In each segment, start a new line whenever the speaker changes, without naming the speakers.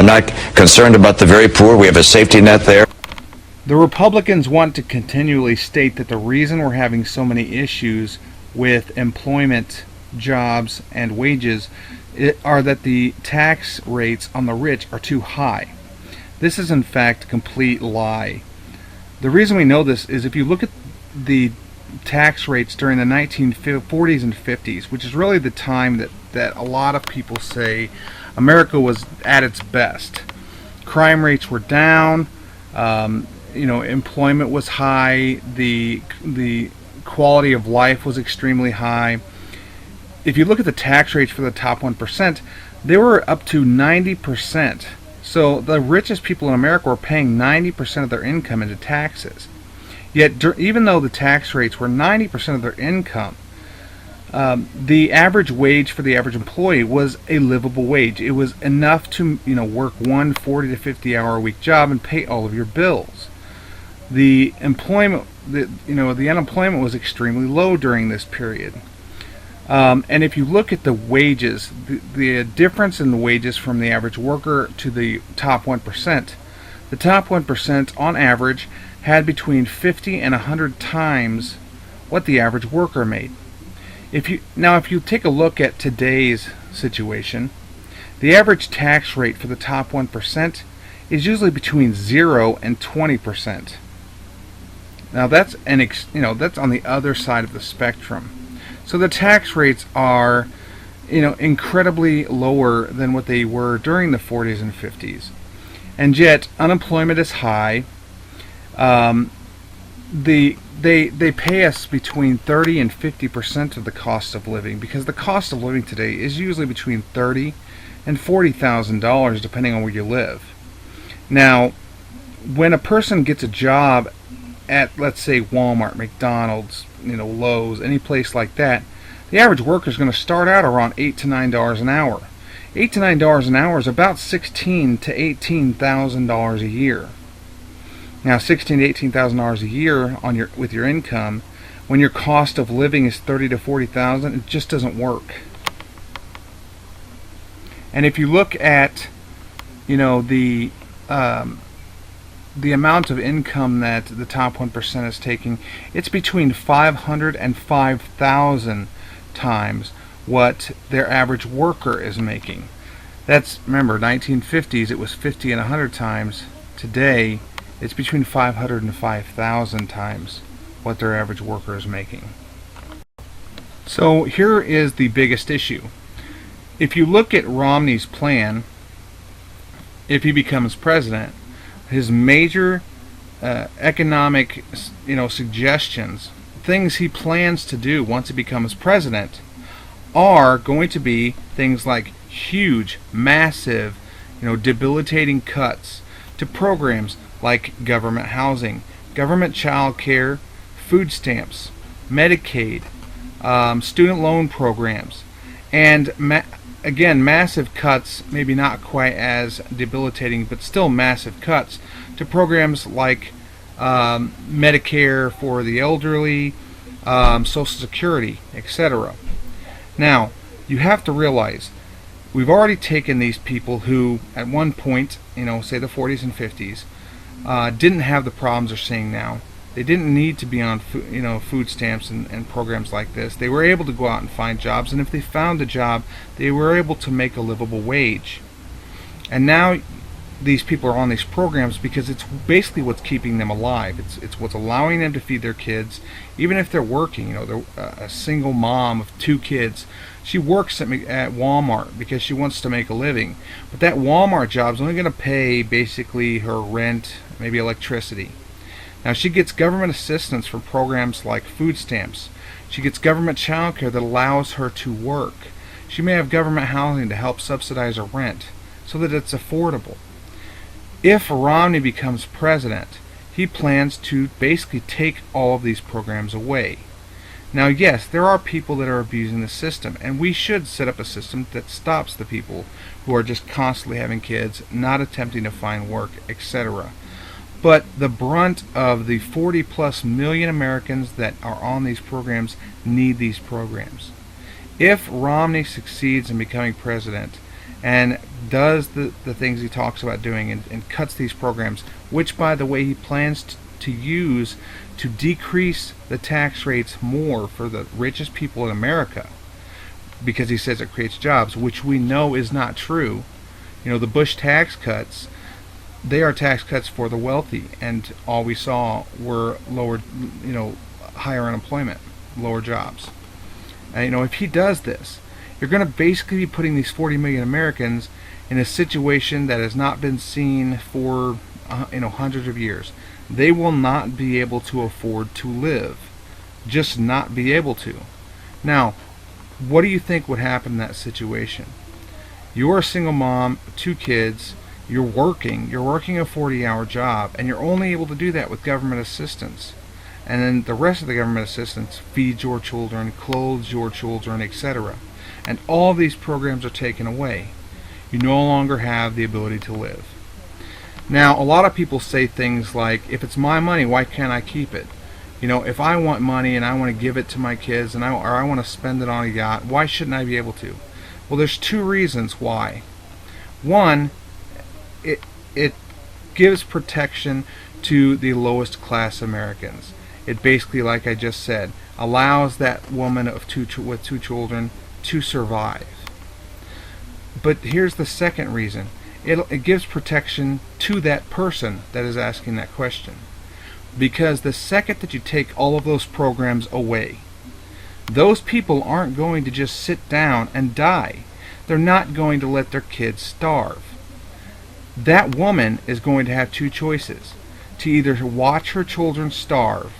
I'm not concerned about the very poor. We have a safety net there.
The Republicans want to continually state that the reason we're having so many issues with employment, jobs, and wages are that the tax rates on the rich are too high. This is in fact a complete lie. The reason we know this is if you look at the tax rates during the 1940s and 50s, which is really the time that a lot of people say America was at its best. Crime rates were down, employment was high, the quality of life was extremely high. If you look at the tax rates for the top 1%, they were up to 90%. So the richest people in America were paying 90% of their income into taxes. Yet, even though the tax rates were 90% of their income, the average wage for the average employee was a livable wage. It was enough to work one 40 to 50 hour a week job and pay all of your bills. The unemployment was extremely low during this period. And if you look at the wages, the difference in the wages from the average worker to the top 1%, the top 1% on average had between 50 and 100 times what the average worker made. If you take a look at today's situation, the average tax rate for the top 1% is usually between 0 and 20%. Now that's that's on the other side of the spectrum. So the tax rates are incredibly lower than what they were during the 40s and 50s. And yet unemployment is high. They pay us between 30 and 50% of the cost of living, because the cost of living today is usually between $30,000 and $40,000 depending on where you live. Now, when a person gets a job at, let's say, Walmart, McDonald's, Lowe's, any place like that, the average worker is going to start out around $8 to $9 an hour. $8 to $9 an hour is about $16,000 to $18,000 a year. Now, $16,000 to $18,000 a year with your income, when your cost of living is $30,000 to $40,000, it just doesn't work. And if you look at, the amount of income that the top 1% is taking, it's between 500 and 5,000 times what their average worker is making. That's, remember, 1950s it was 50 and 100 times. Today it's between 500 and 5,000 times what their average worker is making. So here is the biggest issue. If you look at Romney's plan, if he becomes president, his major economic suggestions, things he plans to do once he becomes president, are going to be things like huge, massive, debilitating cuts to programs like government housing, government child care, food stamps, Medicaid, student loan programs, and again, massive cuts, maybe not quite as debilitating, but still massive cuts to programs like Medicare for the elderly, Social Security, etc. Now, you have to realize, we've already taken these people who, at one point, say the 40s and 50s, didn't have the problems they're seeing now. They didn't need to be on food stamps and programs like this. They were able to go out and find jobs, and if they found a job, they were able to make a livable wage. And now these people are on these programs because it's basically what's keeping them alive. It's what's allowing them to feed their kids, even if they're working. They're a single mom of 2 kids. She works at Walmart because she wants to make a living, but that Walmart job is only going to pay basically her rent, maybe electricity. Now, she gets government assistance from programs like food stamps. She gets government child care that allows her to work. She may have government housing to help subsidize her rent so that it's affordable. If Romney becomes president, he plans to basically take all of these programs away. Now, yes, there are people that are abusing the system, and we should set up a system that stops the people who are just constantly having kids, not attempting to find work, etc. But the brunt of the 40+ million Americans that are on these programs need these programs. If Romney succeeds in becoming president and does the things he talks about doing, and cuts these programs, which, by the way, he plans to use to decrease the tax rates more for the richest people in America, because he says it creates jobs, which we know is not true. The Bush tax cuts, they are tax cuts for the wealthy, and all we saw were lower, higher unemployment, lower jobs. And if he does this, you're going to basically be putting these 40 million Americans in a situation that has not been seen for hundreds of years. They will not be able to afford to live, just not be able to. Now, what do you think would happen in that situation? You're a single mom, 2 kids, you're working a 40-hour job, and you're only able to do that with government assistance. And then the rest of the government assistance feeds your children, clothes your children, etc. And all these programs are taken away. You no longer have the ability to live. Now, a lot of people say things like, if it's my money, why can't I keep it? If I want money and I want to give it to my kids, or I want to spend it on a yacht, why shouldn't I be able to? Well, there's 2 reasons why. One, it gives protection to the lowest class Americans. It basically, like I just said, allows that woman with 2 children to survive. But here's the second reason. It gives protection to that person that is asking that question. Because the second that you take all of those programs away, those people aren't going to just sit down and die. They're not going to let their kids starve. That woman is going to have 2 choices: to either watch her children starve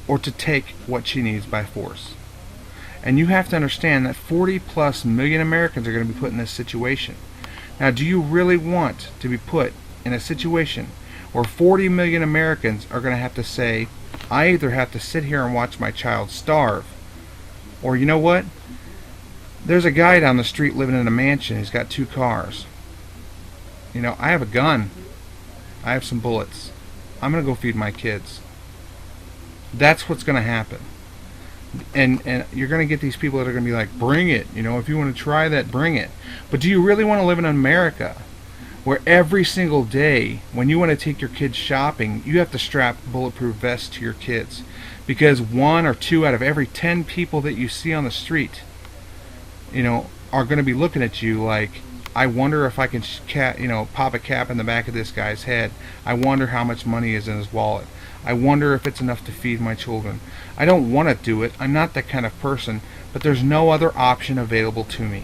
or to take what she needs by force. And you have to understand that 40 plus million Americans are going to be put in this situation. Now, do you really want to be put in a situation where 40 million Americans are going to have to say, I either have to sit here and watch my child starve, or you know what? There's a guy down the street living in a mansion. He's got 2 cars. I have a gun. I have some bullets. I'm going to go feed my kids. That's what's going to happen. And you're going to get these people that are going to be like, bring it. If you want to try that, bring it. But do you really want to live in America where every single day when you want to take your kids shopping, you have to strap bulletproof vests to your kids? Because 1 or 2 out of every 10 people that you see on the street, are going to be looking at you like, I wonder if I can pop a cap in the back of this guy's head. I wonder how much money is in his wallet. I wonder if it's enough to feed my children. I don't want to do it. I'm not that kind of person, but there's no other option available to me.